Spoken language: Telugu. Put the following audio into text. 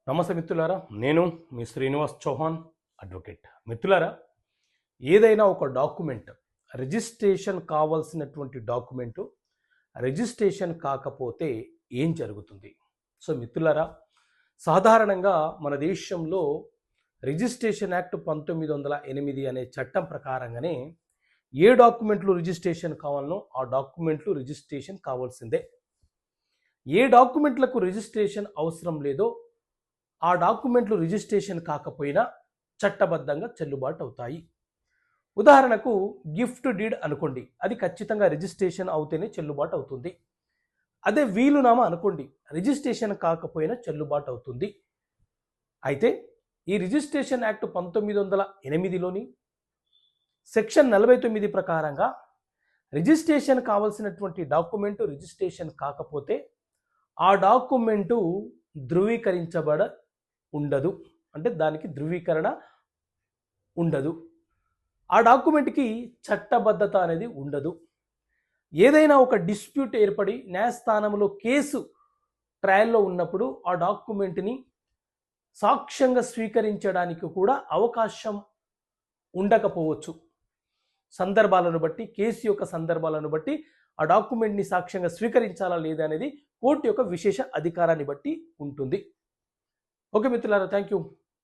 నమస్తే మిత్రులారా, నేను మీ శ్రీనివాస్ చౌహాన్ అడ్వకేట్. మిత్రులారా, ఏదైనా ఒక డాక్యుమెంట్ రిజిస్ట్రేషన్ కావాల్సినటువంటి డాక్యుమెంటు రిజిస్ట్రేషన్ కాకపోతే ఏం జరుగుతుంది? సో మిత్రులారా, సాధారణంగా మన దేశంలో రిజిస్ట్రేషన్ యాక్ట్ 1908 అనే చట్టం ప్రకారంగానే ఏ డాక్యుమెంట్లు రిజిస్ట్రేషన్ కావాలనో ఆ డాక్యుమెంట్లు రిజిస్ట్రేషన్ కావాల్సిందే. ఏ డాక్యుమెంట్లకు రిజిస్ట్రేషన్ అవసరం లేదో ఆ డాక్యుమెంట్లు రిజిస్ట్రేషన్ కాకపోయినా చట్టబద్ధంగా చెల్లుబాటు అవుతాయి. ఉదాహరణకు గిఫ్ట్ డీడ్ అనుకోండి, అది ఖచ్చితంగా రిజిస్ట్రేషన్ అవుతేనే చెల్లుబాటు అవుతుంది. అదే వీలునామా అనుకోండి, రిజిస్ట్రేషన్ కాకపోయినా చెల్లుబాటు అవుతుంది. అయితే ఈ రిజిస్ట్రేషన్ యాక్ట్ 1908లోని సెక్షన్ 49 ప్రకారంగా రిజిస్ట్రేషన్ కావాల్సినటువంటి డాక్యుమెంటు రిజిస్ట్రేషన్ కాకపోతే ఆ డాక్యుమెంటు ధృవీకరించబడ ఉండదు. అంటే దానికి ధృవీకరణ ఉండదు. ఆ డాక్యుమెంట్కి చట్టబద్ధత అనేది ఉండదు. ఏదైనా ఒక డిస్ప్యూట్ ఏర్పడి న్యాయస్థానంలో కేసు ట్రయల్లో ఉన్నప్పుడు ఆ డాక్యుమెంట్ని సాక్ష్యంగా స్వీకరించడానికి కూడా అవకాశం ఉండకపోవచ్చు. సందర్భాలను బట్టి, కేసు యొక్క సందర్భాలను బట్టి ఆ డాక్యుమెంట్ని సాక్ష్యంగా స్వీకరించాలా లేదా అనేది కోర్టు యొక్క విశేష అధికారాన్ని బట్టి ఉంటుంది. ఓకే మిత్రులారా, థ్యాంక్ యూ.